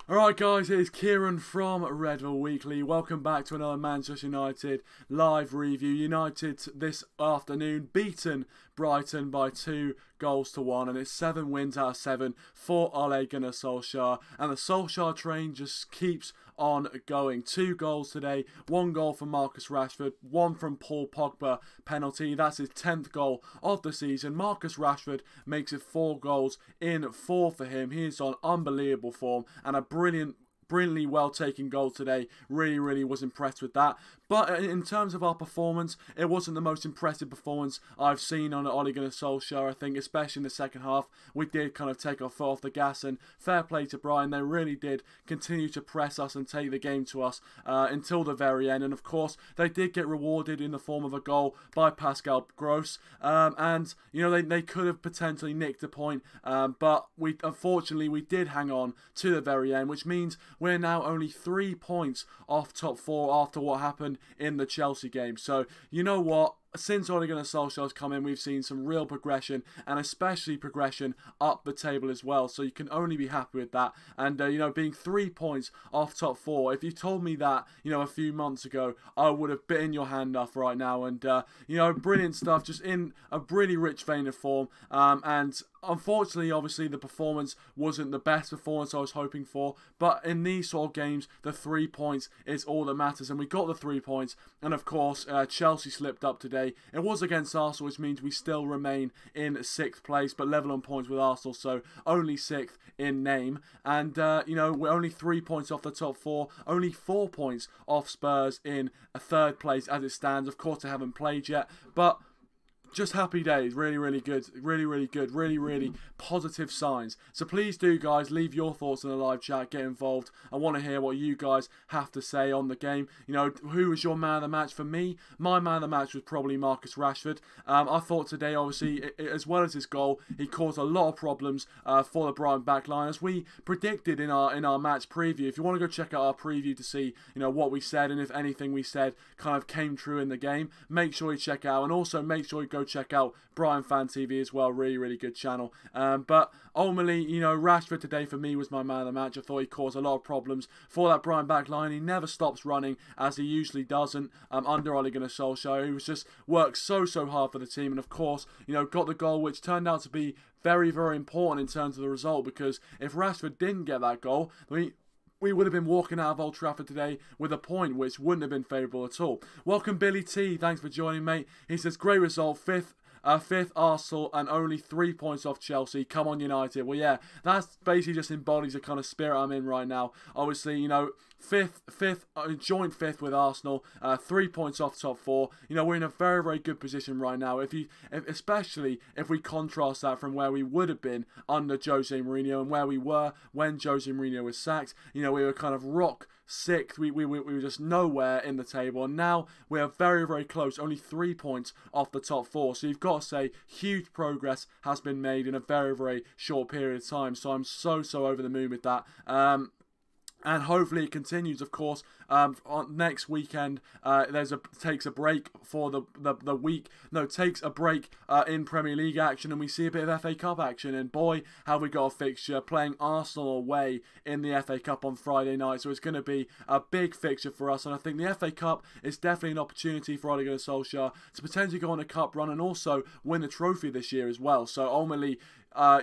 Alright guys, it is Kieran from Redville Weekly. Welcome back to another Manchester United live review. United this afternoon beaten Brighton by 2-1, and it's 7 wins out of 7 for Ole Gunnar Solskjaer, and the Solskjaer train just keeps on going. 2 goals today, 1 goal from Marcus Rashford, 1 from Paul Pogba penalty. That's his 10th goal of the season. Marcus Rashford makes it 4 goals in 4 for him. He is on unbelievable form and a brilliantly well taken goal today. Really was impressed with that. But in terms of our performance, it wasn't the most impressive performance I've seen on Ole Gunnar Solskjaer. I think especially in the second half, we did kind of take our foot off the gas, and fair play to Brighton. They really did continue to press us and take the game to us until the very end. And of course, they did get rewarded in the form of a goal by Pascal Gross. And you know, they could have potentially nicked a point, but unfortunately we did hang on to the very end, which means we're now only 3 points off top 4 after what happened in the Chelsea game. So, you know what? Since Ole Gunnar Solskjaer's come in, we've seen some real progression, and especially progression up the table as well. So you can only be happy with that. And, you know, being 3 points off top 4, if you told me that, you know, a few months ago, I would have bitten your hand off right now. And, you know, brilliant stuff, just in a really rich vein of form. And unfortunately, obviously, the performance wasn't the best performance I was hoping for. But in these sort of games, the 3 points is all that matters. And we got the 3 points. And, of course, Chelsea slipped up today. It was against Arsenal, which means we still remain in 6th place, but level on points with Arsenal, so only 6th in name. And, you know, we're only 3 points off the top 4, only 4 points off Spurs in a 3rd place as it stands. Of course, they haven't played yet, but just happy days. Really good. Really positive signs. So please do, guys, leave your thoughts in the live chat. Get involved. I want to hear what you guys have to say on the game. You know, who was your man of the match? For me, my man of the match was probably Marcus Rashford. I thought today, obviously, as well as his goal, he caused a lot of problems for the Brighton backline, as we predicted in our match preview. If you want to go check out our preview to see, you know, what we said and if anything we said kind of came true in the game, make sure you check out, and also make sure you go check out Brighton Fan TV as well. Really good channel. But ultimately, you know, Rashford today for me was my man of the match. I thought he caused a lot of problems for that Brighton back line. He never stops running, as he usually doesn't under Ole Gunnar Solskjaer. He was just worked so hard for the team, and of course, you know, got the goal, which turned out to be very important in terms of the result, because if Rashford didn't get that goal, we would have been walking out of Old Trafford today with a point, which wouldn't have been favourable at all. Welcome Billy T, thanks for joining, mate. He says, great result, 5th Arsenal and only 3 points off Chelsea. Come on, United. Well, yeah, that's basically just embodies the kind of spirit I'm in right now. Obviously, you know, joint 5th with Arsenal, 3 points off top 4. You know, we're in a very good position right now. Especially if we contrast that from where we would have been under Jose Mourinho and where we were when Jose Mourinho was sacked. You know, we were kind of rock 6th. We were just nowhere in the table, and now we are very close, only 3 points off the top 4. So you've got to say huge progress has been made in a very short period of time. So I'm so over the moon with that. And hopefully it continues. Of course, on next weekend, takes a break for the week. No, takes a break in Premier League action, and we see a bit of FA Cup action. And boy, have we got a fixture, playing Arsenal away in the FA Cup on Friday night. So it's going to be a big fixture for us. And I think the FA Cup is definitely an opportunity for Ole Gunnar Solskjaer to potentially go on a cup run and also win a trophy this year as well. So ultimately,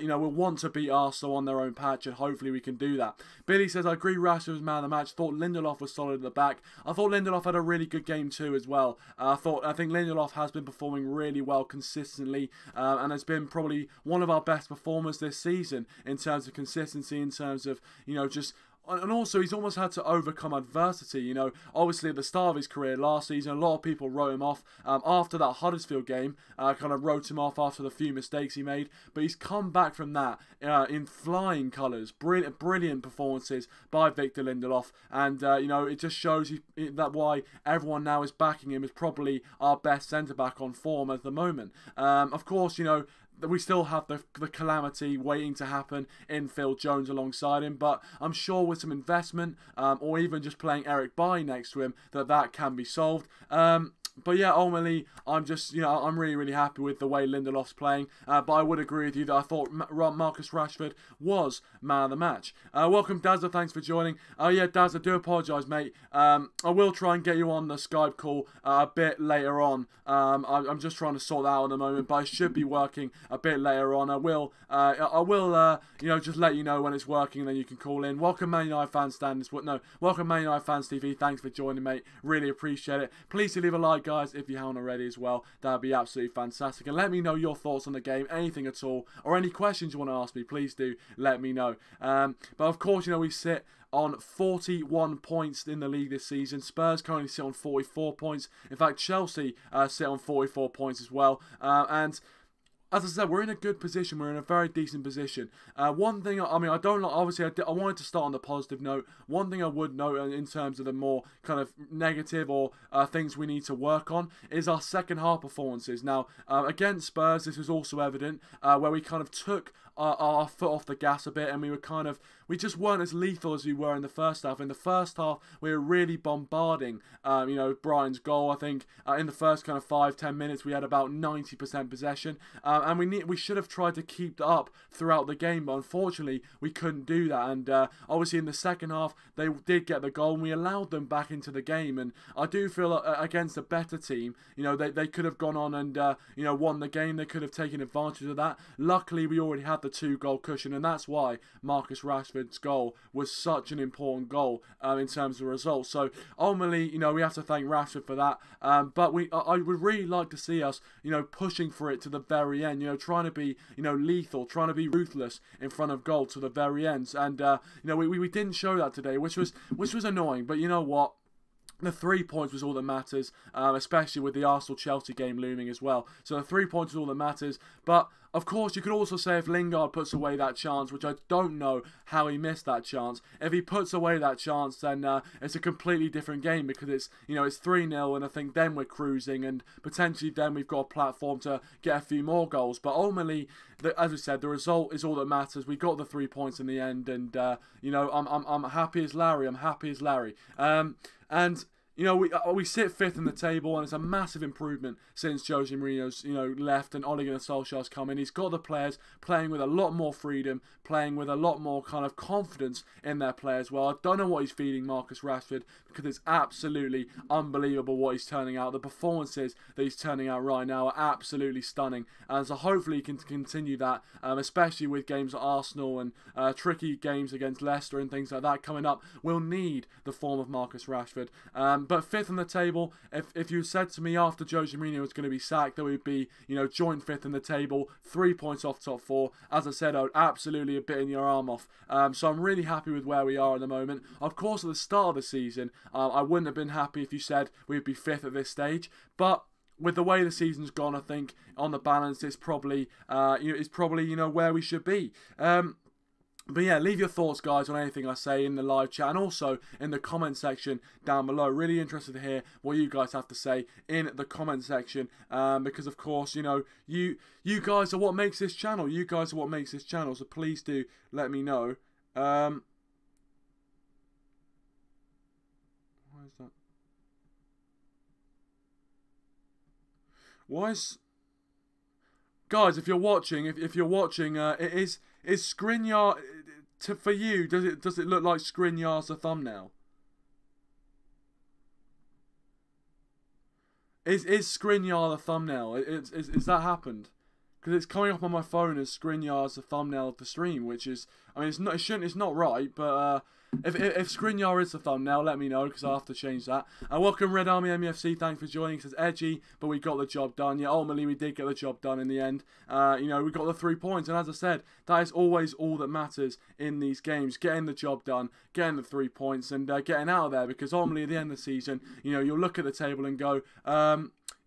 you know, we'll want to beat Arsenal on their own patch, and hopefully we can do that. Billy says, I agree Rashford was man of the match. Thought Lindelof was solid at the back. I thought Lindelof had a really good game too as well. I think Lindelof has been performing really well consistently, and has been probably one of our best performers this season in terms of consistency, in terms of, you know, just... And also, he's almost had to overcome adversity. You know, obviously at the start of his career last season, a lot of people wrote him off. After that Huddersfield game, kind of wrote him off after the few mistakes he made. But he's come back from that in flying colours. Brilliant performances by Victor Lindelof. And, you know, it just shows that why everyone now is backing him as probably our best centre-back on form at the moment. Of course, you know, we still have the calamity waiting to happen in Phil Jones alongside him, but I'm sure with some investment, or even just playing Eric Bailly next to him, that can be solved. But yeah, ultimately, I'm just, I'm really, really happy with the way Lindelof's playing. But I would agree with you that I thought Marcus Rashford was man of the match. Welcome, Dazza. Thanks for joining. Yeah, Daz, I do apologise, mate. I will try and get you on the Skype call a bit later on. I'm just trying to sort that out at the moment, but I should be working a bit later on. I will, just let you know when it's working, and then you can call in. Welcome, Man United fans, welcome, Man United fans TV. Thanks for joining, mate. Really appreciate it. Please do leave a like, guys, if you haven't already as well. That'd be absolutely fantastic. And let me know your thoughts on the game, anything at all, or any questions you want to ask me. Please do let me know. But of course, we sit on 41 points in the league this season. Spurs currently sit on 44 points. In fact, Chelsea sit on 44 points as well. And as I said, we're in a good position. We're in a very decent position. One thing, I don't like, obviously, I wanted to start on the positive note. One thing I would note in terms of the more kind of negative or things we need to work on is our second half performances. Now, against Spurs, this was also evident, where we kind of took our foot off the gas a bit, and we just weren't as lethal as we were in the first half. In the first half, we were really bombarding, Brighton's goal. I think in the first kind of 5-10 minutes, we had about 90% possession, and we should have tried to keep that up throughout the game, but unfortunately, we couldn't do that. And obviously, in the second half, they did get the goal, and we allowed them back into the game. And I do feel against a better team, they could have gone on and won the game. They could have taken advantage of that. Luckily, we already had the 2-goal cushion, and that's why Marcus Rashford's goal was such an important goal in terms of results. So ultimately, we have to thank Rashford for that. But I would really like to see us, pushing for it to the very end. Trying to be, lethal, trying to be ruthless in front of goal to the very end. And we didn't show that today, which was annoying. But you know what? The 3 points was all that matters, especially with the Arsenal-Chelsea game looming as well. So the 3 points is all that matters. But, of course, you could also say if Lingard puts away that chance, which I don't know how he missed that chance. If he puts away that chance, then it's a completely different game, because it's 3-0, and I think then we're cruising, and potentially then we've got a platform to get a few more goals. But ultimately, as we said, the result is all that matters. We got the 3 points in the end, and I'm happy as Larry. I'm happy as Larry. And we sit 5th in the table, and it's a massive improvement since Jose Mourinho's left and Ole Gunnar Solskjaer's come in. He's got the players playing with a lot more freedom, playing with a lot more kind of confidence in their play as well. I don't know what he's feeding Marcus Rashford, because it's absolutely unbelievable what he's turning out. The performances that he's turning out right now are absolutely stunning, and so hopefully he can continue that, especially with games at Arsenal and tricky games against Leicester and things like that coming up. We'll need the form of Marcus Rashford. But 5th on the table, if you said to me after Jose Mourinho was going to be sacked that we'd be, joint 5th in the table, 3 points off top 4, as I said, I would absolutely have bitten your arm off. So I'm really happy with where we are at the moment. Of course, at the start of the season, I wouldn't have been happy if you said we'd be 5th at this stage, but with the way the season's gone, I think on the balance, it's probably, where we should be. But yeah, leave your thoughts, guys, on anything I say in the live chat, and also in the comment section down below. Really interested to hear what you guys have to say in the comment section, because of course, you guys are what makes this channel. You guys are what makes this channel, so please do let me know. Why is that? Why is... Guys, if you're watching, if you're watching, is Skriniar, for you, does it look like Skriniar's the thumbnail? Is Skriniar the thumbnail? Is that happened? Because it's coming up on my phone as Skriniar's the thumbnail of the stream, which is, it's not right, but if Skriniar is the thumbnail, let me know, because I'll have to change that. Welcome Red Army MUFC, thanks for joining. It says edgy, but we got the job done. Yeah, ultimately we did get the job done in the end. We got the 3 points, and as I said, that is always all that matters in these games. Getting the job done, getting the 3 points, and getting out of there, because ultimately at the end of the season, you'll look at the table and go,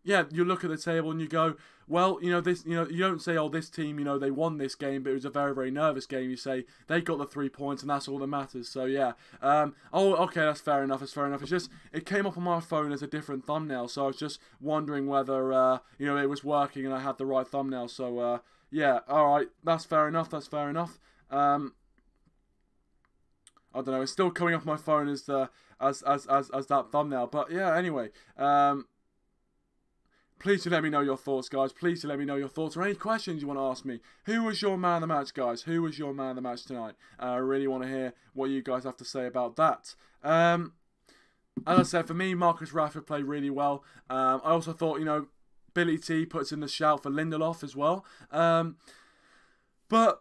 yeah, you look at the table and you go, well, you don't say, oh, this team, they won this game, but it was a very, very nervous game. You say they got the 3 points, and that's all that matters. So yeah, oh, okay, that's fair enough. It's fair enough. It's just it came up on my phone as a different thumbnail, so I was just wondering whether it was working and I had the right thumbnail. So yeah, all right, that's fair enough. That's fair enough. I don't know. It's still coming off my phone as that thumbnail, but yeah. Anyway, Please do let me know your thoughts, guys. Please do let me know your thoughts or any questions you want to ask me. Who was your man of the match, guys? Who was your man of the match tonight? I really want to hear what you guys have to say about that. As I said, for me, Marcus Rashford played really well. I also thought, Billy T puts in the shout for Lindelof as well. But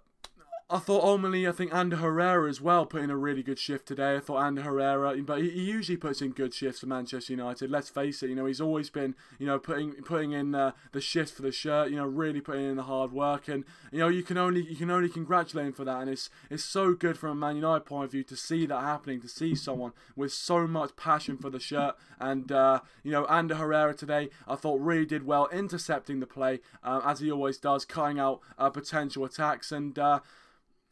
I thought ultimately, I think Ander Herrera as well put in a really good shift today. I thought Ander Herrera, but he usually puts in good shifts for Manchester United. Let's face it, he's always been, putting in the shifts for the shirt. Really putting in the hard work, and you can only congratulate him for that. And it's so good from a Man United point of view to see that happening, to see someone with so much passion for the shirt. And Ander Herrera today, I thought really did well intercepting the play as he always does, cutting out potential attacks and.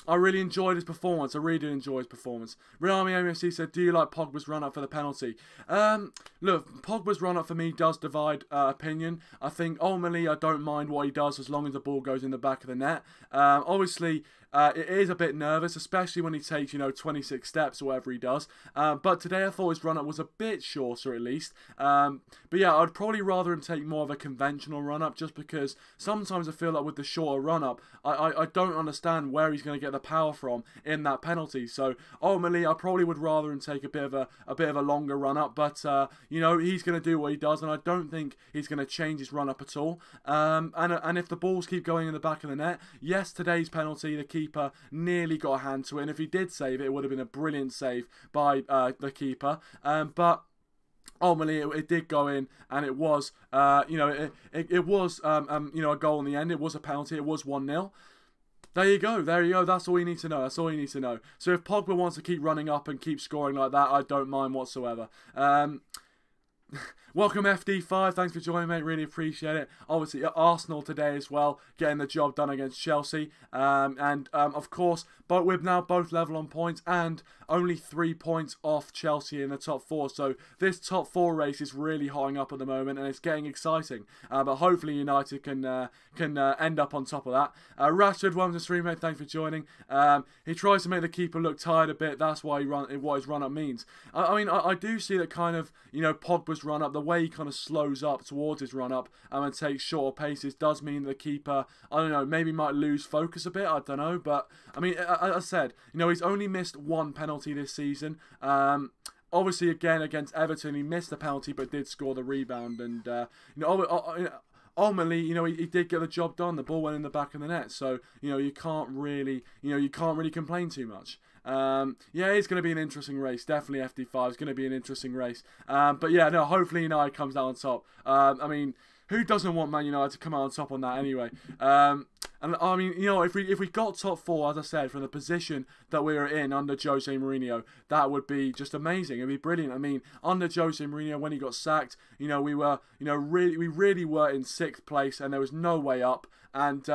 I really enjoyed his performance. I really did enjoy his performance. Real Army MUFC said, do you like Pogba's run-up for the penalty? Look, Pogba's run-up for me does divide opinion. I think ultimately I don't mind what he does as long as the ball goes in the back of the net. Obviously, it is a bit nervous, especially when he takes, 26 steps or whatever he does. But today I thought his run-up was a bit shorter at least. But yeah, I'd probably rather him take more of a conventional run-up just because sometimes I feel like with the shorter run-up, I don't understand where he's going to get the power from in that penalty. So ultimately, I probably would rather him take a bit of a longer run-up. But, he's going to do what he does, and I don't think he's going to change his run-up at all. And if the balls keep going in the back of the net, yes, today's penalty, the keeper nearly got a hand to it, and if he did save it, it would have been a brilliant save by the keeper. But ultimately, it did go in, and it was, it was, a goal in the end. It was a penalty. It was 1-0. There you go. That's all you need to know. So if Pogba wants to keep running up and keep scoring like that, I don't mind whatsoever. Welcome FD5, thanks for joining, mate, really appreciate it. Obviously Arsenal today as well, getting the job done against Chelsea, of course, but we're now both level on points and only 3 points off Chelsea in the top 4, so this top 4 race is really hotting up at the moment and it's getting exciting, but hopefully United can end up on top of that. Rashford, welcome to the stream, mate, thanks for joining. He tries to make the keeper look tired a bit, that's why what his run-up means. I do see that kind of, Pogba's run-up, the way he kind of slows up towards his run-up and takes shorter paces does mean the keeper, I don't know, maybe might lose focus a bit, I don't know, but, as I said, he's only missed 1 penalty this season. Obviously, again, against Everton, he missed the penalty but did score the rebound, and, ultimately, he did get the job done. The ball went in the back of the net, so you can't really complain too much. Yeah, it's going to be an interesting race. Definitely FD5 is going to be an interesting race. But yeah, no, hopefully United comes out on top. Who doesn't want Man United to come out on top on that anyway? And if we got top 4, as I said, from the position that we were in under Jose Mourinho, that would be just amazing. It'd be brilliant. Under Jose Mourinho, when he got sacked, we really were in 6th place, and there was no way up. And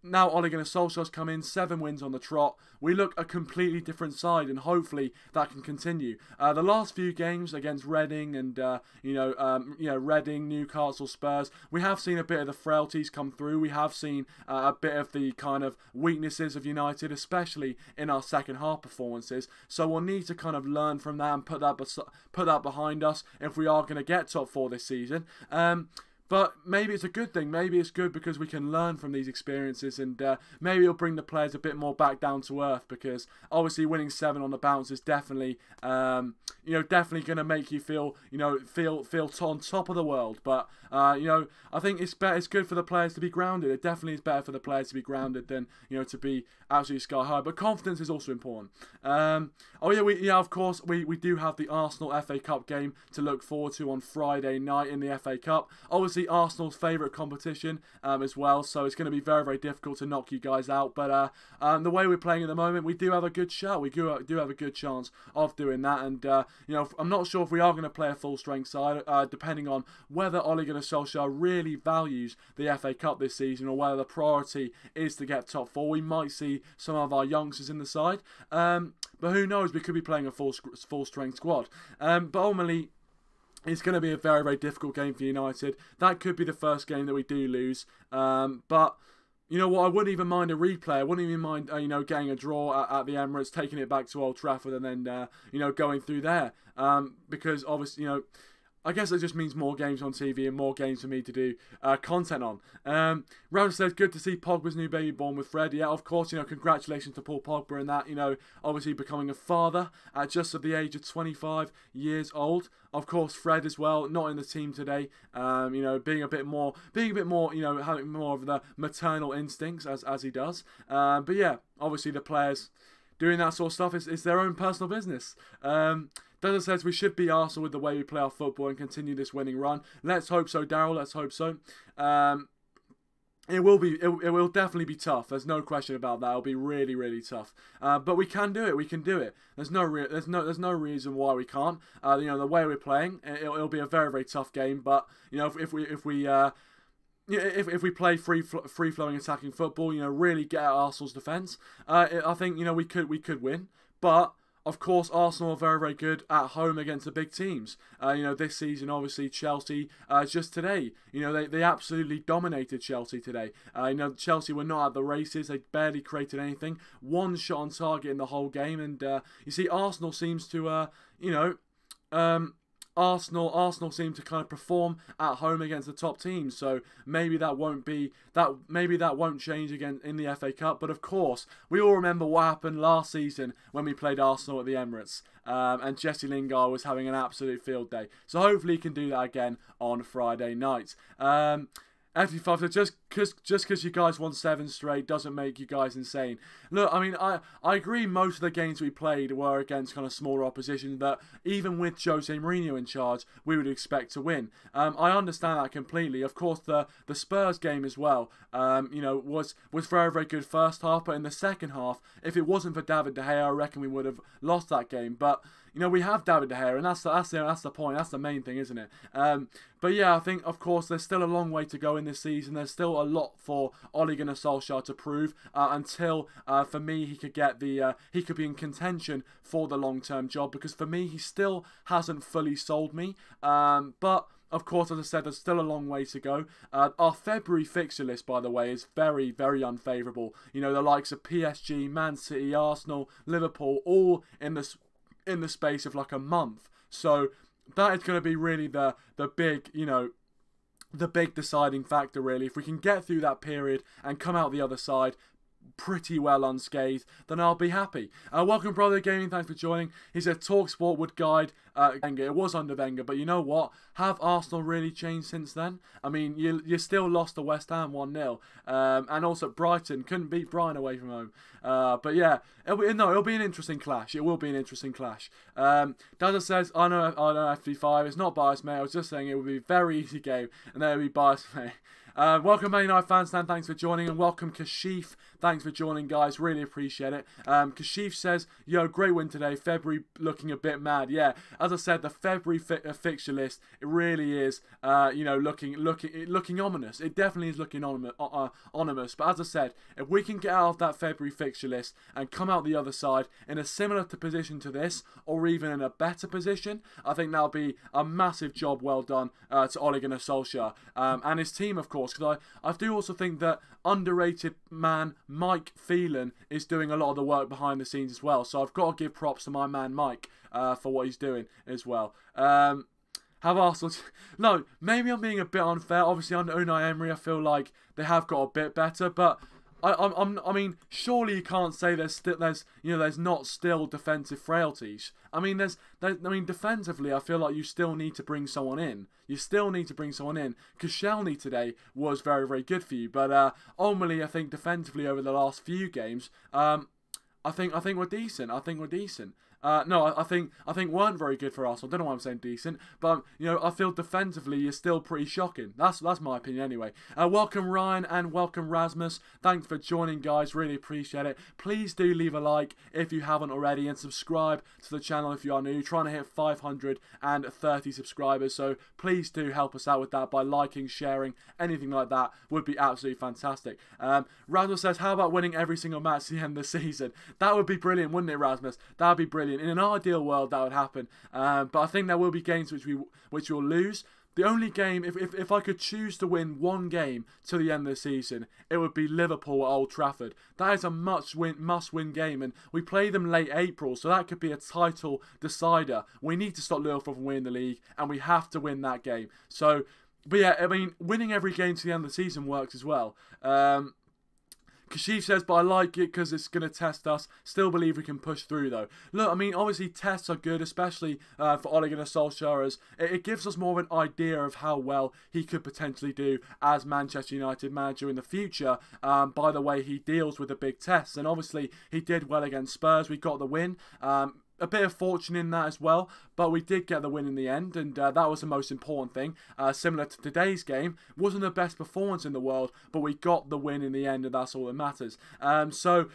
now Ole Gunnar Solskjaer's come in, 7 wins on the trot. We look a completely different side, and hopefully that can continue. The last few games against Reading and Reading, Newcastle, Spurs, we have seen a bit of the frailties come through. We have seen a bit of the kind of weaknesses of United, especially in our second half performances. So we'll need to kind of learn from that and put that behind us if we are going to get top 4 this season. But maybe it's a good thing. Maybe it's good because we can learn from these experiences, and maybe it'll bring the players a bit more back down to earth. Because obviously, winning 7 on the bounce is definitely, definitely going to make you feel on top of the world. But I think it's good for the players to be grounded. It definitely is better for the players to be grounded than to be absolutely sky high. But confidence is also important. Of course, we do have the Arsenal FA Cup game to look forward to on Friday night in the FA Cup. Obviously, Arsenal's favourite competition as well, so it's going to be very, very difficult to knock you guys out. But the way we're playing at the moment, we do have a good shot. We do have a good chance of doing that. And I'm not sure if we are going to play a full-strength side, depending on whether Ole Gunnar Solskjaer really values the FA Cup this season, or whether the priority is to get top 4. We might see some of our youngsters in the side, but who knows? We could be playing a full-strength squad. But ultimately, it's going to be a very, very difficult game for United. That could be the first game that we do lose. But you know what? I wouldn't even mind a replay. I wouldn't even mind, getting a draw at the Emirates, taking it back to Old Trafford, and then, going through there. Because obviously, I guess it just means more games on TV and more games for me to do content on. Round says, good to see Pogba's new baby born with Fred. Yeah, of course, congratulations to Paul Pogba and that, obviously becoming a father at just at the age of 25 years old. Of course, Fred as well, not in the team today. Being a bit more, having more of the maternal instincts as he does. But yeah, obviously the players doing that sort of stuff is their own personal business. Dada says we should beat Arsenal with the way we play our football and continue this winning run. Let's hope so, Daryl. Let's hope so. It will definitely be tough. There's no question about that. It'll be really, really tough. But we can do it. We can do it. There's no reason why we can't. The way we're playing, it'll be a very, very tough game. But if we play free flowing attacking football, really get at Arsenal's defence, I think we could win. But of course, Arsenal are very, very good at home against the big teams. This season, obviously, Chelsea, just today, they absolutely dominated Chelsea today. Chelsea were not at the races. They barely created anything. One shot on target in the whole game. And, you see, Arsenal seems to, Arsenal seem to kind of perform at home against the top teams, so maybe that won't change again in the FA Cup. But of course, we all remember what happened last season when we played Arsenal at the Emirates, and Jesse Lingard was having an absolute field day. So hopefully he can do that again on Friday night. FT5 said, just because you guys won 7 straight doesn't make you guys insane. Look, I mean, I agree most of the games we played were against kind of smaller opposition that even with Jose Mourinho in charge, we would expect to win. I understand that completely. Of course, the Spurs game as well, was very, very good first half, but in the second half, if it wasn't for David De Gea, I reckon we would have lost that game. But we have David De Gea, and that's the point. That's the main thing, isn't it? But yeah, I think, of course, there's still a long way to go in this season. There's still a lot for Ole Gunnar Solskjaer to prove until, for me, he could be in contention for the long-term job. Because for me, he still hasn't fully sold me. But of course, as I said, there's still a long way to go. Our February fixture list, by the way, is very, very unfavourable. The likes of PSG, Man City, Arsenal, Liverpool, all in the space of like a month. So that is going to be really the big, the big deciding factor, really. If we can get through that period and come out the other side pretty well unscathed, then I'll be happy. Welcome, Brother Gaming. Thanks for joining. He said TalkSport would guide Wenger. It was under Wenger, but you know what? Have Arsenal really changed since then? I mean, you still lost to West Ham 1-0, and also Brighton couldn't beat Brighton away from home. But yeah, it'll be an interesting clash. It will be an interesting clash. Dada says, I know FD5. It's not biased, mate. I was just saying it would be a very easy game, and there will be biased, mate. Welcome, Man United fans. Thanks for joining, and welcome, Kashif. Thanks for joining, guys. Really appreciate it. Kashif says, yo, great win today. February looking a bit mad. Yeah, as I said, the February fixture list, it really is, looking ominous. It definitely is looking ominous. But as I said, if we can get out of that February fixture list and come out the other side in a similar position to this, or even in a better position, I think that'll be a massive job well done to Ole Gunnar Solskjaer and his team, of course. Because I do also think that underrated man Mike Phelan is doing a lot of the work behind the scenes as well. So I've got to give props to my man Mike for what he's doing as well. Have Arsenal... No, maybe I'm being a bit unfair. Obviously, under Unai Emery, I feel like they have got a bit better, but I mean, surely you can't say there's not still defensive frailties. I mean, defensively, I feel like you still need to bring someone in. You still need to bring someone in. Koscielny today was very, very good for you, but ultimately, I think defensively over the last few games, I think we're decent. I think we're decent. No, I think weren't very good for Arsenal. I don't know why I'm saying decent, but I feel defensively you're still pretty shocking. That's my opinion anyway. Welcome Ryan and welcome Rasmus. Thanks for joining, guys. Really appreciate it. Please do leave a like if you haven't already, and subscribe to the channel if you are new. Trying to hit 530 subscribers, so please do help us out with that by liking, sharing, anything like that would be absolutely fantastic. Rasmus says, how about winning every single match at the end of the season? That would be brilliant, wouldn't it, Rasmus? That would be brilliant. brilliant. In an ideal world, that would happen. But I think there will be games which we'll lose. The only game, if I could choose to win one game to the end of the season, it would be Liverpool at Old Trafford. That is a must-win game, and we play them late April, so that could be a title decider. We need to stop Liverpool from winning the league, and we have to win that game. So, but yeah, I mean, winning every game to the end of the season works as well. Kashif says, but I like it because it's going to test us. Still believe we can push through, though. Look, I mean, obviously, tests are good, especially for Ole Gunnar Solskjaer, as it gives us more of an idea of how well he could potentially do as Manchester United manager in the future, by the way he deals with the big tests. And obviously, he did well against Spurs. We got the win. A bit of fortune in that as well, but we did get the win in the end, and that was the most important thing. Similar to today's game, wasn't the best performance in the world, but we got the win in the end, and that's all that matters. So,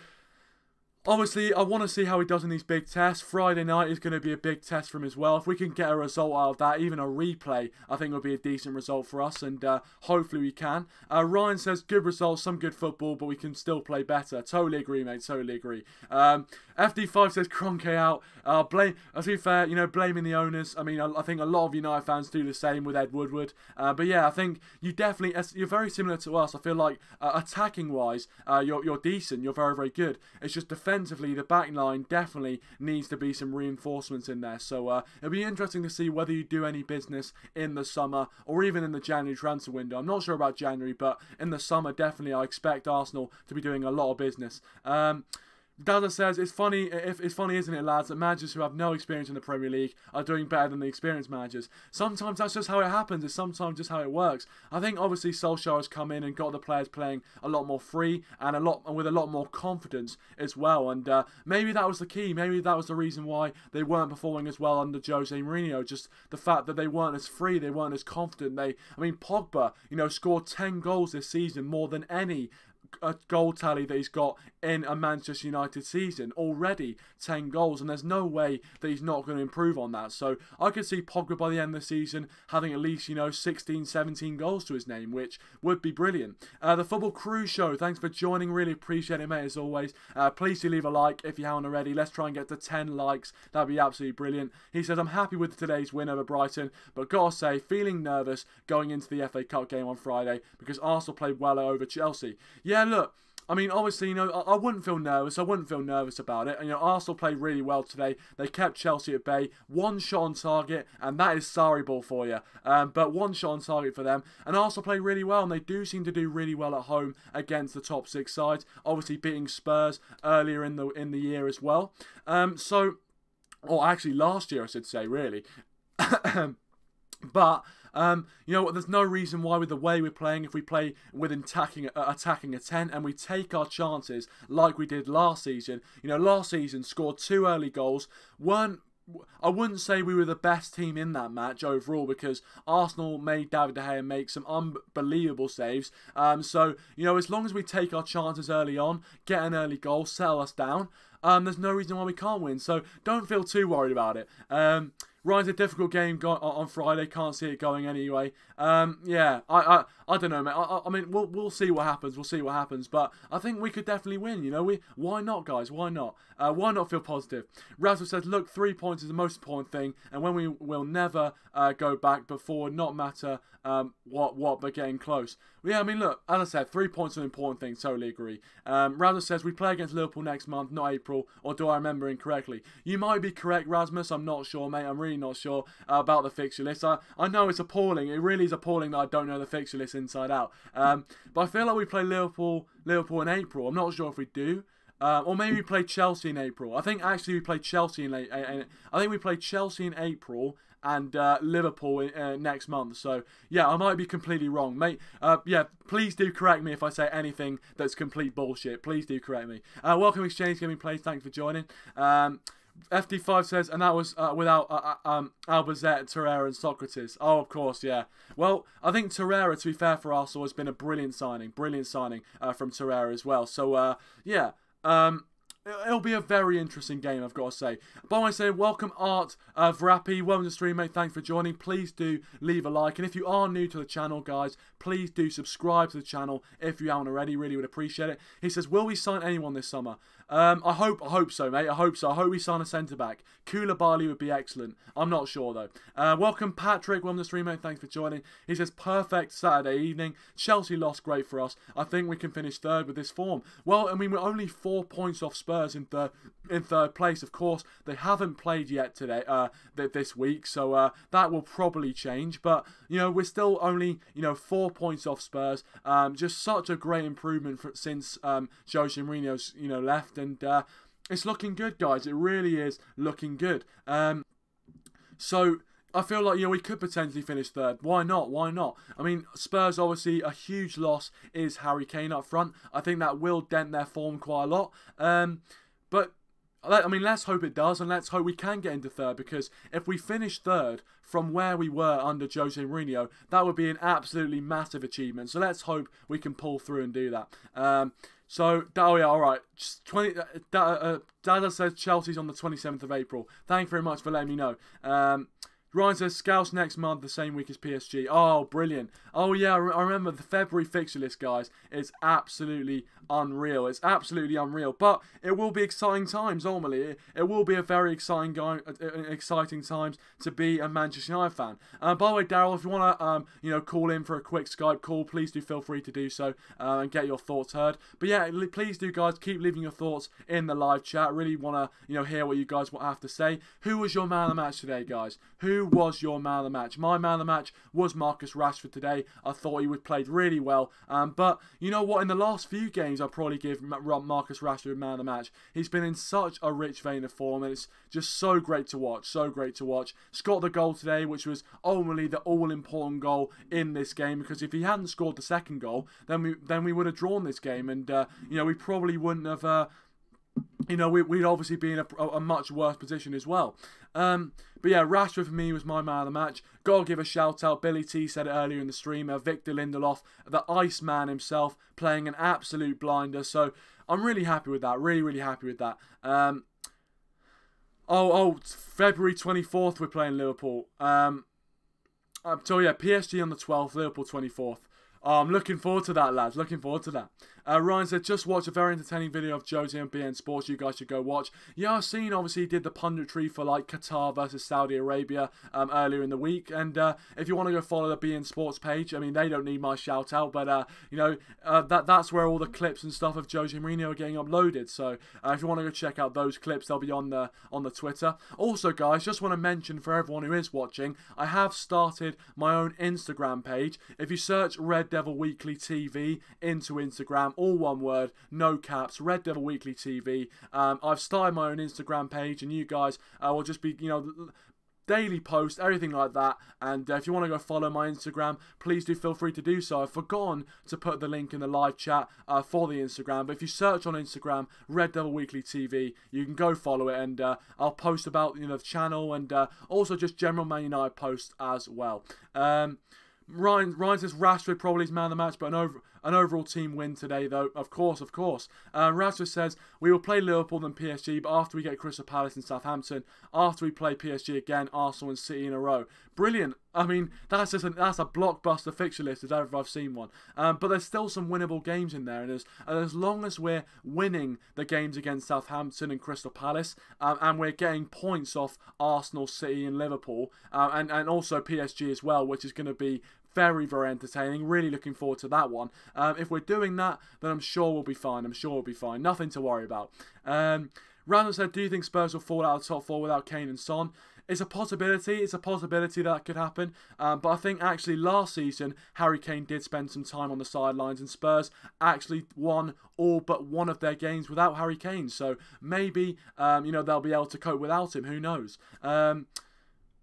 obviously, I want to see how he does in these big tests. Friday night is going to be a big test for him as well. If we can get a result out of that, even a replay, I think will be a decent result for us, and hopefully we can. Ryan says, good results, some good football, but we can still play better. Totally agree, mate, totally agree. FD5 says, Kroenke out. To be fair, you know, blaming the owners. I mean, I think a lot of United fans do the same with Ed Woodward. But yeah, I think you're very similar to us. I feel like attacking-wise, you're decent, you're very, very good. It's just defensively, the back line definitely needs to be some reinforcements in there. So it'll be interesting to see whether you do any business in the summer or even in the January transfer window. I'm not sure about January, but in the summer, definitely I expect Arsenal to be doing a lot of business. Dazza says, it's funny, isn't it, lads, that managers who have no experience in the Premier League are doing better than the experienced managers. Sometimes that's just how it happens. It's sometimes just how it works. I think obviously Solskjaer has come in and got the players playing a lot more free and with a lot more confidence as well. And maybe that was the key. Maybe that was the reason why they weren't performing as well under Jose Mourinho. Just the fact that they weren't as free, they weren't as confident. I mean, Pogba, you know, scored 10 goals this season, more than any goal tally that he's got in a Manchester United season. Already 10 goals, and there's no way that he's not going to improve on that. So I could see Pogba by the end of the season having at least, you know, 16, 17 goals to his name, which would be brilliant. The Football Crew Show, thanks for joining, really appreciate it, mate, as always. Please do leave a like if you haven't already. Let's try and get to 10 likes, that'd be absolutely brilliant. He says, I'm happy with today's win over Brighton, but gotta say, feeling nervous going into the FA Cup game on Friday because Arsenal played well over Chelsea. Yeah, look, I mean, obviously, you know, I wouldn't feel nervous. I wouldn't feel nervous about it. And, you know, Arsenal played really well today. They kept Chelsea at bay. One shot on target, and that is sorry ball for you. But one shot on target for them. And Arsenal played really well, and they do seem to do really well at home against the top 6 sides. Obviously, beating Spurs earlier in the year as well. Or actually last year, I should say, really. But you know what, there's no reason why with the way we're playing, if we play with attacking a 10 and we take our chances like we did last season. You know, last season scored 2 early goals. I wouldn't say we were the best team in that match overall because Arsenal made David De Gea make some unbelievable saves. So, you know, as long as we take our chances early on, get an early goal, settle us down, there's no reason why we can't win. So don't feel too worried about it. Ryan's a difficult game on Friday. Can't see it going anyway. Yeah, I don't know, mate. I mean, we'll see what happens. We'll see what happens. But I think we could definitely win. You know, why not, guys? Why not? Why not feel positive? Razzle says, look, 3 points is the most important thing, and when we will never go back before, not matter what, but getting close. Well, yeah, I mean, look, as I said, 3 points are an important thing. Totally agree. Razzle says, we play against Liverpool next month, not April, or do I remember incorrectly? You might be correct, Rasmus. I'm not sure, mate. I'm really not sure about the fixture list. I know it's appalling. It really is appalling that I don't know the fixture list inside out. But I feel like we play Liverpool in April. I'm not sure if we do. Or maybe we play Chelsea in April. I think actually we played Chelsea in April and Liverpool next month. So yeah, I might be completely wrong, mate. Yeah, please do correct me if I say anything that's complete bullshit. Please do correct me. Welcome Exchange Gaming Plays. Thanks for joining. FD5 says, and that was without Albazette, Torreira and Socrates. Oh, of course, yeah. Well, I think Torreira, to be fair for Arsenal, has been a brilliant signing from Torreira as well. So, yeah, it'll be a very interesting game, I've got to say. But I want to say, welcome Art Vrappy, welcome to the stream, mate, thanks for joining. Please do leave a like, and if you are new to the channel, guys, please do subscribe to the channel if you haven't already, really would appreciate it. He says, will we sign anyone this summer? I hope so, mate. I hope so. I hope we sign a centre-back. Koulibaly would be excellent. I'm not sure, though. Welcome, Patrick. Welcome to the stream, mate. Thanks for joining. He says, perfect Saturday evening. Chelsea lost, great for us. I think we can finish third with this form. Well, I mean, we're only 4 points off Spurs in third place. Of course, they haven't played yet today, this week, so that will probably change. But, you know, we're still only, 4 points off Spurs. Just such a great improvement since Jose Mourinho's, left. And it's looking good, guys. It really is looking good. So I feel like, we could potentially finish third. Why not? Why not? I mean, Spurs, obviously, a huge loss is Harry Kane up front. I think that will dent their form quite a lot. But, I mean, let's hope it does, and let's hope we can get into third, because if we finish third from where we were under Jose Mourinho, that would be an absolutely massive achievement. So let's hope we can pull through and do that. So, oh yeah, alright. Dada says Chelsea's on the 27th of April. Thank you very much for letting me know. Ryan says Scouse next month, the same week as PSG. Oh, brilliant. Oh, yeah, I remember the February fixture list, guys. It's absolutely unreal. It's absolutely unreal. But it will be exciting times, ultimately. It will be a very exciting times to be a Manchester United fan. By the way, Daryl, if you want to, call in for a quick Skype call, please do feel free to do so and get your thoughts heard. But yeah, please do, guys, keep leaving your thoughts in the live chat. I really want to, hear what you guys have to say. Who was your man of the match today, guys? Who was your man of the match? My man of the match was Marcus Rashford today. I thought he played really well. But you know what? In the last few games, I'll probably give Marcus Rashford man of the match. He's been in such a rich vein of form, and it's just so great to watch. So great to watch. Scored the goal today, which was ultimately the all-important goal in this game, because if he hadn't scored the second goal, then we would have drawn this game, and we probably wouldn't have. We'd obviously be in a much worse position as well. But yeah, Rashford for me was my man of the match. Gotta give a shout out. Billy T said it earlier in the stream. Victor Lindelof, the Iceman himself, playing an absolute blinder. So I'm really happy with that. Really, really happy with that. February 24th we're playing Liverpool. So yeah, PSG on the 12th, Liverpool 24th. Oh, I'm looking forward to that, lads. Looking forward to that. Ryan said, just watch a very entertaining video of Jose on BN Sports. You guys should go watch. Yeah, I've seen, obviously, he did the punditry for, like, Qatar versus Saudi Arabia earlier in the week. And if you want to go follow the BN Sports page, I mean, they don't need my shout-out. But, that's where all the clips and stuff of Jose Mourinho are getting uploaded. So, if you want to go check out those clips, they'll be on the Twitter. Also, guys, just want to mention for everyone who is watching, I have started my own Instagram page. If you search Red Devil Weekly TV into Instagram, all one word, no caps, Red Devil Weekly TV. I've started my own Instagram page, and you guys will just be, daily post, everything like that. And if you want to go follow my Instagram, please do feel free to do so. I've forgotten to put the link in the live chat for the Instagram, but if you search on Instagram, Red Devil Weekly TV, you can go follow it, and I'll post about the channel, and also just general Man United posts as well. Ryan says Rashford probably is man of the match, but an overall team win today, though. Of course. Rashford says we will play Liverpool then PSG, but after we get Crystal Palace and Southampton, after we play PSG again, Arsenal and City in a row. Brilliant. I mean, that's a blockbuster fixture list if ever I've seen one. But there's still some winnable games in there, and as long as we're winning the games against Southampton and Crystal Palace, and we're getting points off Arsenal, City, and Liverpool, and also PSG as well, which is going to be very, very entertaining. Really looking forward to that one. If we're doing that, then I'm sure we'll be fine. Nothing to worry about. Randall said, do you think Spurs will fall out of the top four without Kane and Son? It's a possibility. It's a possibility that could happen. But I think actually last season, Harry Kane did spend some time on the sidelines, and Spurs actually won all but one of their games without Harry Kane. So maybe, they'll be able to cope without him. Who knows?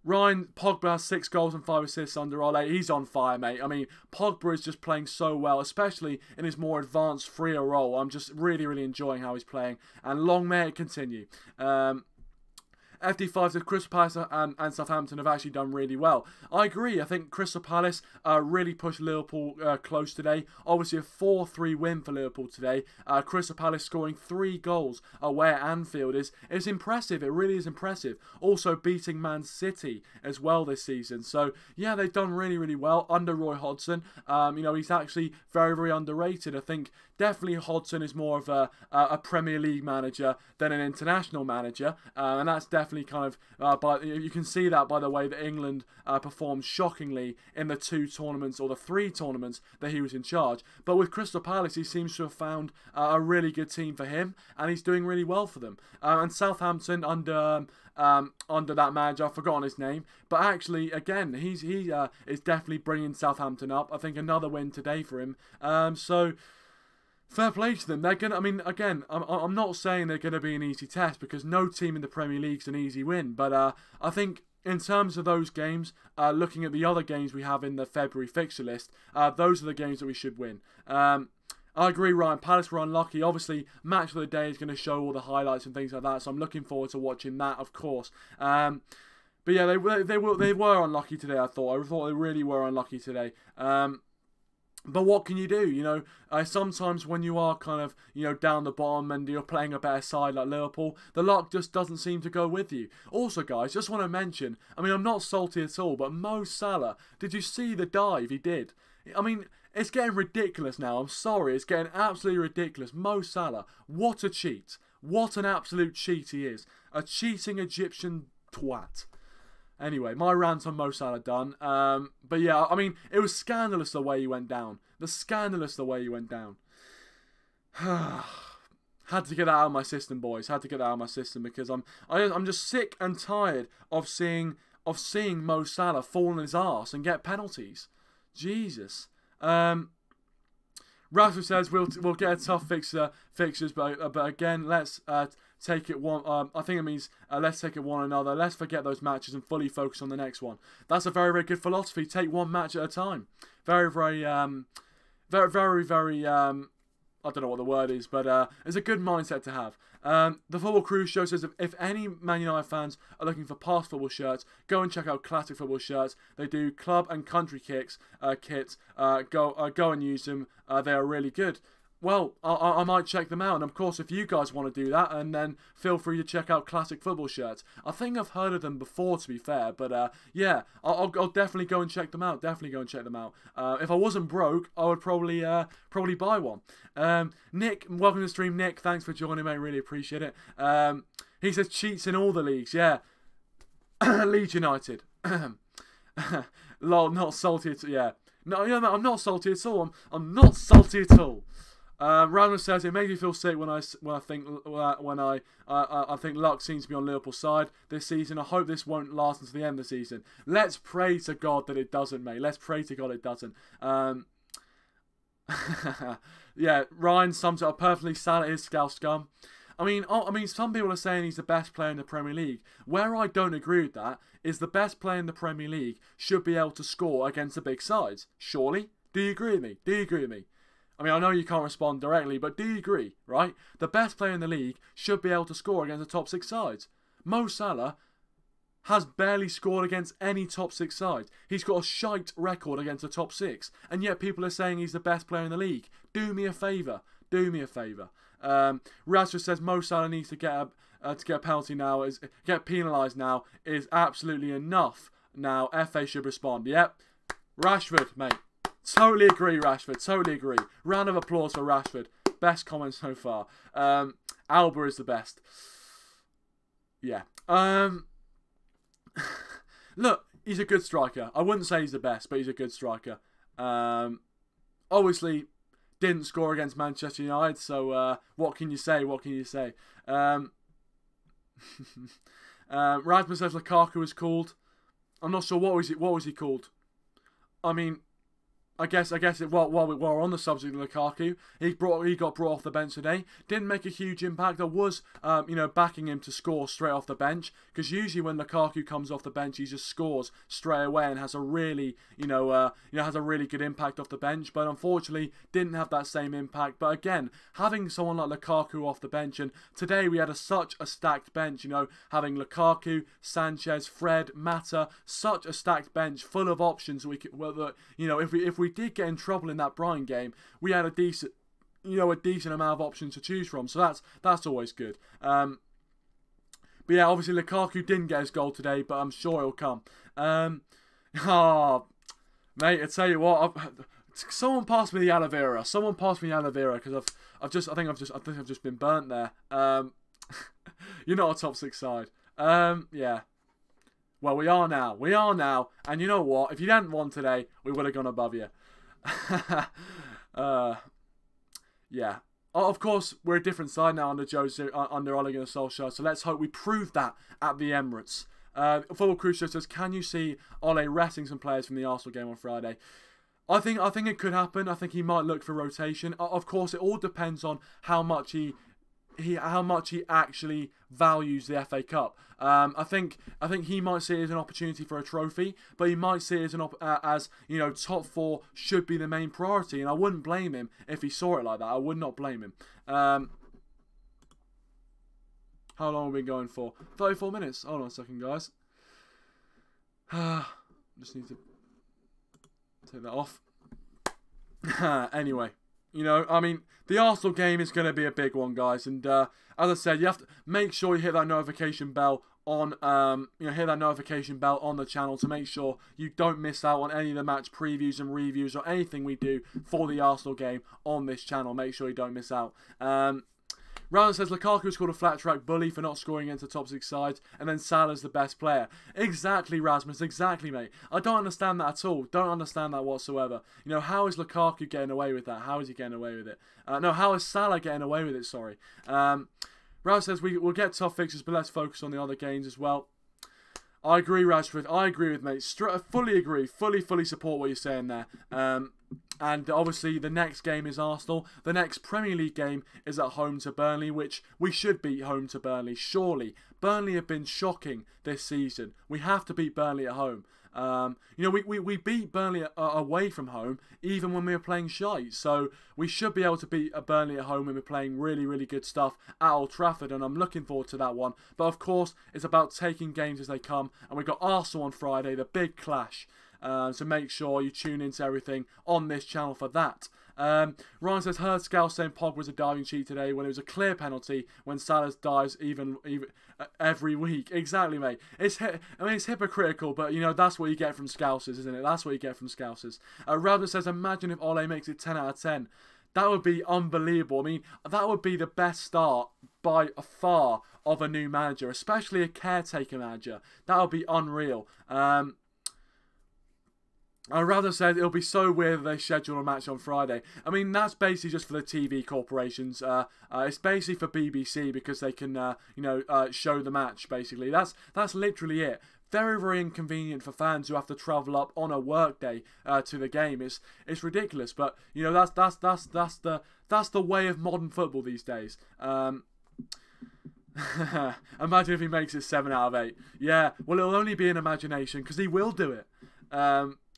Ryan, Pogba has 6 goals and 5 assists under Ole. He's on fire, mate. I mean, Pogba is just playing so well, especially in his more advanced, freer role. I'm just really, really enjoying how he's playing, and long may it continue. FD5 says Crystal Palace and Southampton have actually done really well. I agree. I think Crystal Palace really pushed Liverpool close today. Obviously a 4-3 win for Liverpool today. Crystal Palace scoring 3 goals away at Anfield is impressive. It really is impressive. Also beating Man City as well this season. So yeah, they've done really, really well under Roy Hodgson. You know, he's actually very, very underrated. I think definitely Hodgson is more of a Premier League manager than an international manager, and that's definitely kind of you can see that by the way that England performed shockingly in the 2 tournaments or the 3 tournaments that he was in charge. But with Crystal Palace, he seems to have found a really good team for him, and he's doing really well for them. And Southampton under that manager, I've forgotten his name, but actually again he is definitely bringing Southampton up. I think another win today for him. So fair play to them. They're gonna. I mean, again, I'm not saying they're gonna be an easy test because no team in the Premier League's an easy win. But I think in terms of those games, looking at the other games we have in the February fixture list, those are the games that we should win. I agree, Ryan. Palace were unlucky. Obviously, match of the day is going to show all the highlights and things like that. So I'm looking forward to watching that, of course. But yeah, they were unlucky today. I thought they really were unlucky today. But what can you do? You know, sometimes when you are kind of, you know, down the bottom and you're playing a better side like Liverpool, the luck just doesn't seem to go with you. Also, guys, just want to mention, I mean, I'm not salty at all, but Mo Salah, did you see the dive he did? I mean, it's getting ridiculous now. I'm sorry, it's getting absolutely ridiculous. Mo Salah, what a cheat. What an absolute cheat he is. A cheating Egyptian twat. Anyway, my rant on Mo Salah done. But yeah, I mean, it was scandalous the way he went down. Scandalous the way he went down. Had to get that out of my system, boys. Had to get that out of my system because I'm just sick and tired of seeing Mo Salah fall on his arse and get penalties. Jesus. Rashford says we'll get a tough fixtures, but again, let's take it one. I think it means let's take it one another. Let's forget those matches and fully focus on the next one. That's a very, very good philosophy. Take one match at a time. Very, very, very, very. I don't know what the word is, but it's a good mindset to have. The Football Cruise Show says if any Man United fans are looking for past football shirts, go and check out Classic Football Shirts. They do club and country kits. Go and use them. They are really good. Well, I might check them out, and of course, if you guys want to do that, and then feel free to check out Classic Football Shirts. I think I've heard of them before, to be fair, but yeah, I'll definitely go and check them out. Definitely go and check them out. If I wasn't broke, I would probably buy one. Nick, welcome to the stream, Nick. Thanks for joining, mate. Really appreciate it. He says cheats in all the leagues. Yeah, Leeds United. Lol, not salty at all. Yeah, no, I'm not salty at all. I'm not salty at all. Randall says it makes me feel sick when I think luck seems to be on Liverpool's side this season. I hope this won't last until the end of the season. Let's pray to God that it doesn't, mate. Let's pray to God it doesn't. Yeah, Ryan sums it up perfectly. Salah is Scouse scum. I mean, some people are saying he's the best player in the Premier League. Where I don't agree with that is the best player in the Premier League should be able to score against the big sides. Surely? Do you agree with me? Do you agree with me? I mean, I know you can't respond directly, but do you agree, right? The best player in the league should be able to score against the top 6 sides. Mo Salah has barely scored against any top 6 sides. He's got a shite record against the top 6, and yet people are saying he's the best player in the league. Do me a favour. Do me a favour. Rashford says Mo Salah needs to get a penalty now, get penalised now, is absolutely enough. Now, FA should respond. Yep. Rashford, mate. Totally agree, Rashford. Totally agree. Round of applause for Rashford. Best comment so far. Alba is the best. Yeah. Look, he's a good striker. I wouldn't say he's the best, but he's a good striker. Obviously, didn't score against Manchester United, so what can you say? What can you say? Rasmus says Lukaku was called. I'm not sure what was he called. I mean, while we're on the subject of Lukaku, he got brought off the bench today. Didn't make a huge impact. I was, backing him to score straight off the bench, because usually when Lukaku comes off the bench, he just scores straight away and has a really, has a really good impact off the bench. But unfortunately, didn't have that same impact. But again, having someone like Lukaku off the bench, and today we had such a stacked bench. Having Lukaku, Sanchez, Fred, Mata, such a stacked bench full of options. We could, if we did get in trouble in that Brighton game, we had a decent amount of options to choose from. So that's always good. But yeah, obviously Lukaku didn't get his goal today, but I'm sure it'll come. Mate, I tell you what, someone passed me the aloe vera. Someone passed me the aloe vera, because I think I've just been burnt there. You're not a top 6 side. Yeah. Well, we are now, and you know what? If you hadn't won today, we would have gone above you. Yeah. Of course, we're a different side now under Ole Gunnar Solskjaer, so let's hope we prove that at the Emirates. Football Crucial says, can you see Ole resting some players from the Arsenal game on Friday? I think it could happen. I think he might look for rotation. Of course, it all depends on how much he actually values the FA Cup. I think he might see it as an opportunity for a trophy, but he might see it as top 4 should be the main priority, and I wouldn't blame him if he saw it like that. I would not blame him. How long have we been going for? 34 minutes. Hold on a second, guys. Just need to take that off. Anyway. The Arsenal game is going to be a big one, guys. And as I said, you have to make sure you hit that notification bell on, the channel to make sure you don't miss out on any of the match previews and reviews or anything we do for the Arsenal game on this channel. Make sure you don't miss out. Rowan says, Lukaku scored a flat track bully for not scoring against the top 6 sides, and then Salah's the best player. Exactly, Rasmus. Exactly, mate. I don't understand that at all. Don't understand that whatsoever. How is Lukaku getting away with that? How is he getting away with it? No, how is Salah getting away with it? Sorry. Rowan says, we'll get tough fixes, but let's focus on the other games as well. I agree, Rashford. I agree with mate. Fully agree. Fully support what you're saying there. And obviously the next game is Arsenal. The next Premier League game is at home to Burnley, which we should beat home to Burnley, surely. Burnley have been shocking this season. We have to beat Burnley at home. We beat Burnley away from home, even when we were playing shite. So we should be able to beat Burnley at home when we're playing really, really good stuff at Old Trafford, and I'm looking forward to that one. But of course, it's about taking games as they come, and we've got Arsenal on Friday, the big clash. So make sure you tune into everything on this channel for that. Ryan says, heard Scouse saying Pogba was a diving cheat today when it was a clear penalty when Salah dives even every week. Exactly, mate. It's hypocritical, but that's what you get from Scousers, isn't it? That's what you get from Scousers. Ralph says, imagine if Ole makes it 10 out of 10. That would be unbelievable. That would be the best start by far of a new manager, especially a caretaker manager. That would be unreal. I'd rather say it'll be so weird that they schedule a match on Friday. That's basically just for the TV corporations. It's basically for BBC because they can, show the match. Basically, that's literally it. Very, very inconvenient for fans who have to travel up on a work day to the game. It's ridiculous, but that's the way of modern football these days. Imagine if he makes it 7 out of 8. Yeah, well, it'll only be an imagination because he will do it.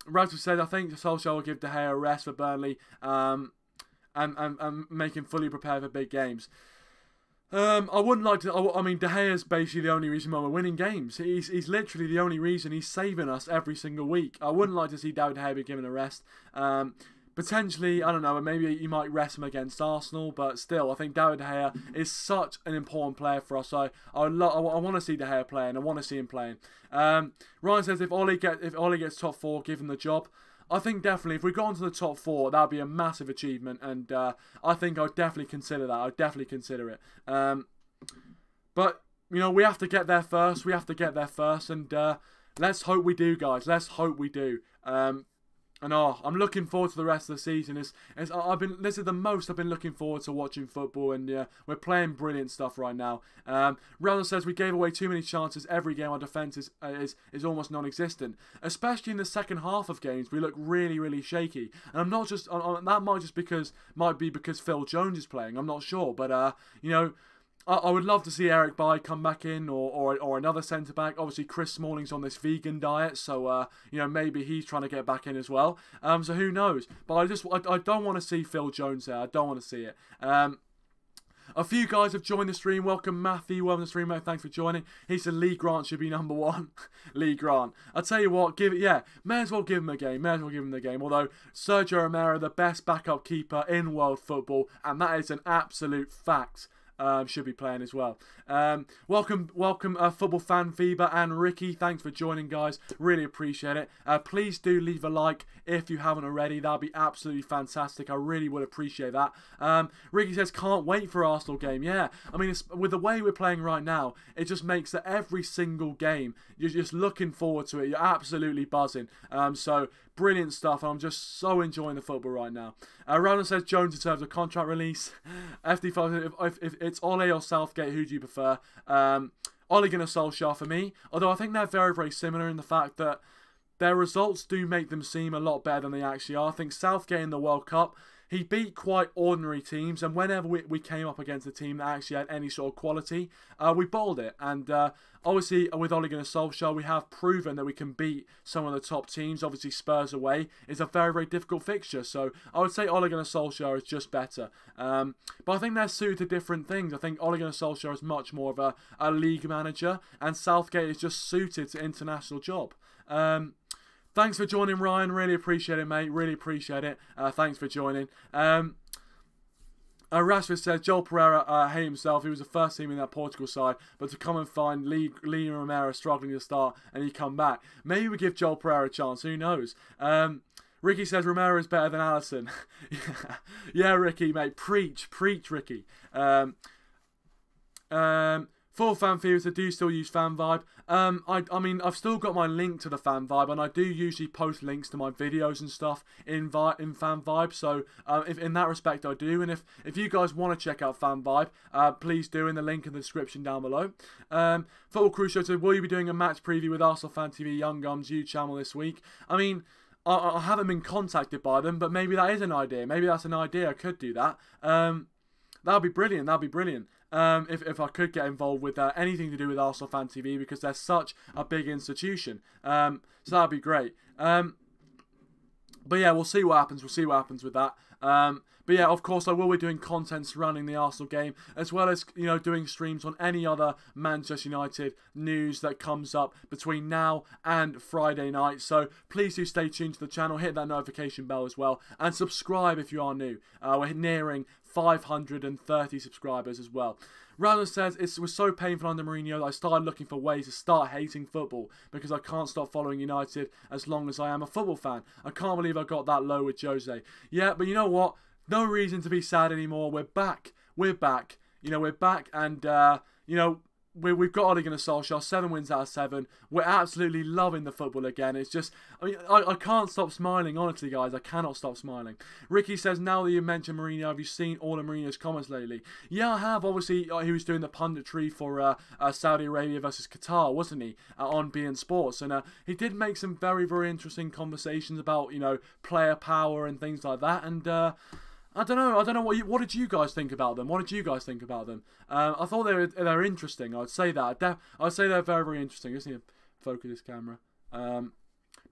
Radcliffe said, I think Solskjaer will give De Gea a rest for Burnley and make him fully prepared for big games. I wouldn't like to... De Gea is basically the only reason why we're winning games. He's literally the only reason he's saving us every single week. I wouldn't like to see David De Gea be given a rest. Potentially, I don't know, maybe you might rest him against Arsenol, but still, I think David De Gea is such an important player for us. I want to see De Gea playing. I want to see him playing. Ryan says, if Ole gets top 4, give him the job. I think definitely, if we got into the top 4, that would be a massive achievement, and I think I'd definitely consider that. I'd definitely consider it. But, we have to get there first. And let's hope we do, guys. Let's hope we do. And I'm looking forward to the rest of the season. This is the most I've been looking forward to watching football, and we're playing brilliant stuff right now. Ronald says we gave away too many chances every game. Our defence is almost non-existent, especially in the second half of games. We look really, really shaky, and I'm not just that might be because Phil Jones is playing. I'm not sure, but I would love to see Eric Bailly come back in, or another centre back. Obviously, Chris Smalling's on this vegan diet, so maybe he's trying to get back in as well. So who knows? But I don't want to see Phil Jones there. I don't want to see it. A few guys have joined the stream. Welcome, Matthew. Welcome to the stream, mate. Thanks for joining. He said Lee Grant should be #1. Lee Grant. I'll tell you what, may as well give him a game. Although Sergio Romero, the best backup keeper in world football, and that is an absolute fact. Should be playing as well. Welcome, Football Fan Fever and Ricky. Thanks for joining, guys. Really appreciate it. Please do leave a like if you haven't already. That'd be absolutely fantastic. I really would appreciate that. Ricky says, can't wait for Arsenal game. Yeah, I mean, with the way we're playing right now, it just makes that every single game, you're just looking forward to it. You're absolutely buzzing. So brilliant stuff. I'm just so enjoying the football right now. Roland says Jones deserves a contract release. FD5, if it's Ole or Southgate, who do you prefer? Ole Gunnar Solskjaer for me. Although I think they're very, very similar in the fact that their results do make them seem a lot better than they actually are. I think Southgate in the World Cup, he beat quite ordinary teams, and whenever we came up against a team that actually had any sort of quality, we bowled it. And obviously, with Ole Gunnar Solskjaer, we have proven that we can beat some of the top teams. Obviously, Spurs away is a very, very difficult fixture. So I would say Ole Gunnar Solskjaer is just better. But I think they're suited to different things. I think Ole Gunnar Solskjaer is much more of a league manager, and Southgate is just suited to international job. Thanks for joining, Ryan. Really appreciate it, mate. Really appreciate it. Thanks for joining. Rashford says, Joel Pereira hate himself. He was the first team in that Portugal side, but to come and find Lee Romero struggling to start and he come back. Maybe we give Joel Pereira a chance. Who knows? Ricky says Romero is better than Alisson. Yeah, Ricky, mate. Preach, Ricky. For Fan Fever, do you still use Fan Vibe? I mean, I've still got my link to the Fan Vibe, and I do usually post links to my videos and stuff in Fan Vibe. So, if in that respect, I do. And if you guys want to check out Fan Vibe, please do in the link in the description down below. Football Crucial said, will you be doing a match preview with Arsenal Fan TV Young Gums YouTube channel this week? I mean, I haven't been contacted by them, but maybe that is an idea. Maybe that's an idea. I could do that. That'd be brilliant. That'd be brilliant. If I could get involved with anything to do with Arsenal Fan TV, because they're such a big institution. So that'd be great. But yeah, we'll see what happens. We'll see what happens with that. But yeah, of course, I will be doing content surrounding the Arsenal game, as well as, doing streams on any other Manchester United news that comes up between now and Friday night. So please do stay tuned to the channel, hit that notification bell as well, and subscribe if you are new. We're nearing 530 subscribers as well. Randall says, it was so painful under Mourinho that I started looking for ways to start hating football because I can't stop following United as long as I am a football fan. I can't believe I got that low with Jose. Yeah, but you know what? No reason to be sad anymore. We're back. We're back. We're back, and, we've got Ole Gunnar Solskjaer, 7 wins out of 7. We're absolutely loving the football again. It's just, I can't stop smiling, honestly, guys. I cannot stop smiling. Ricky says, now that you mentioned Mourinho, have you seen all of Mourinho's comments lately? Yeah, I have. Obviously, he was doing the punditry for Saudi Arabia versus Qatar, wasn't he, on beIN Sports. And he did make some very, very interesting conversations about, player power and things like that. And, I don't know. What did you guys think about them? I thought they're interesting. I'd say that. I'd say they're very, very interesting. I just need to focus this camera. But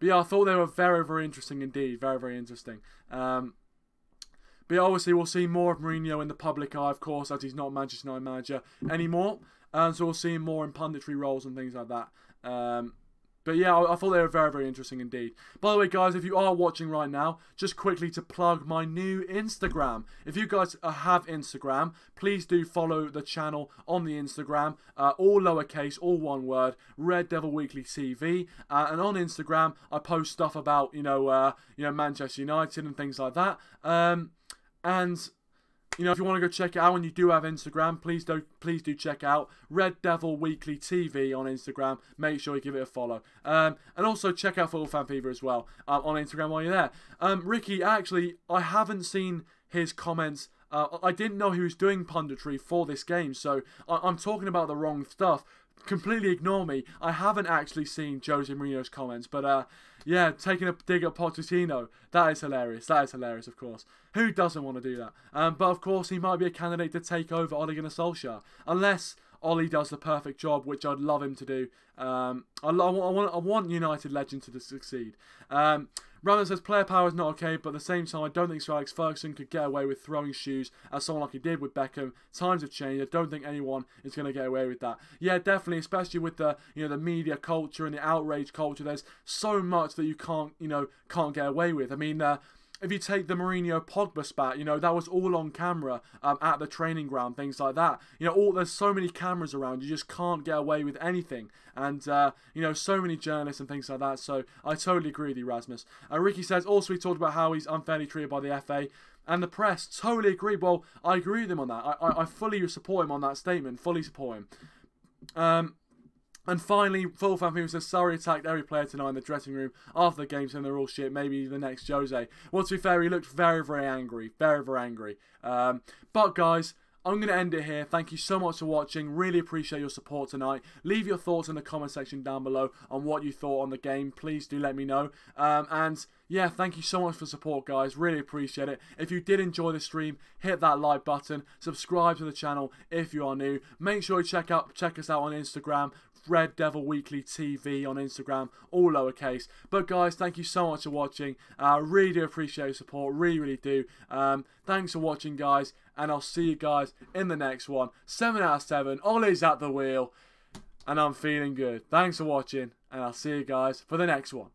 yeah, I thought they were very, very interesting indeed. Very, very interesting. But yeah, obviously we'll see more of Mourinho in the public eye, of course, as he's not Manchester United manager anymore. So we'll see him more in punditry roles and things like that. But yeah, I thought they were very, very interesting indeed. By the way, guys, if you are watching right now, just quickly to plug my new Instagram. If you guys have Instagram, please do follow the channel on the Instagram. All lowercase, all one word, Red Devil Weekly TV. And on Instagram, I post stuff about, Manchester United and things like that. And you know, if you want to go check it out and you do have Instagram, please do check out Red Devil Weekly TV on Instagram. Make sure you give it a follow. And also check out Football Fan Fever as well on Instagram while you're there. Ricky, actually, I haven't seen his comments. I didn't know he was doing punditry for this game, so I'm talking about the wrong stuff. Completely ignore me. I haven't actually seen Jose Mourinho's comments, but yeah, taking a dig at Pochettino, that is hilarious. That is hilarious, of course. Who doesn't want to do that? But of course, he might be a candidate to take over Ole Gunnar Solskjaer, unless Ole does the perfect job, which I'd love him to do. I want United legend to succeed. Ramon says player power is not okay, but at the same time, I don't think Sir Alex Ferguson could get away with throwing shoes as someone like he did with Beckham. Times have changed. I don't think anyone is going to get away with that. Yeah, definitely, especially with the the media culture and the outrage culture. There's so much that you can't get away with. I mean, if you take the Mourinho Pogba spat, that was all on camera at the training ground, things like that. There's so many cameras around, you just can't get away with anything. And, so many journalists and things like that. So I totally agree with you, Rasmus. Ricky says, also he talked about how he's unfairly treated by the FA and the press. Totally agree. Well, I agree with him on that. I fully support him on that statement. Fully support him. And finally, Full Fan Fever says, Surrey attacked every player tonight in the dressing room after the game, saying they're all shit, maybe the next Jose. Well, to be fair, he looked very, very angry. Very, very angry. But, guys, I'm going to end it here. Thank you so much for watching. Really appreciate your support tonight. Leave your thoughts in the comment section down below on what you thought on the game. Please do let me know. And, yeah, thank you so much for support, guys. Really appreciate it. If you did enjoy the stream, hit that like button. Subscribe to the channel if you are new. Make sure you check us out on Instagram. Red Devil Weekly TV on Instagram, all lowercase. But guys, thank you so much for watching. I really do appreciate your support, really, really do. Thanks for watching, guys, and I'll see you guys in the next one. 7 out of 7, Ole's at the wheel, and I'm feeling good. Thanks for watching, and I'll see you guys for the next one.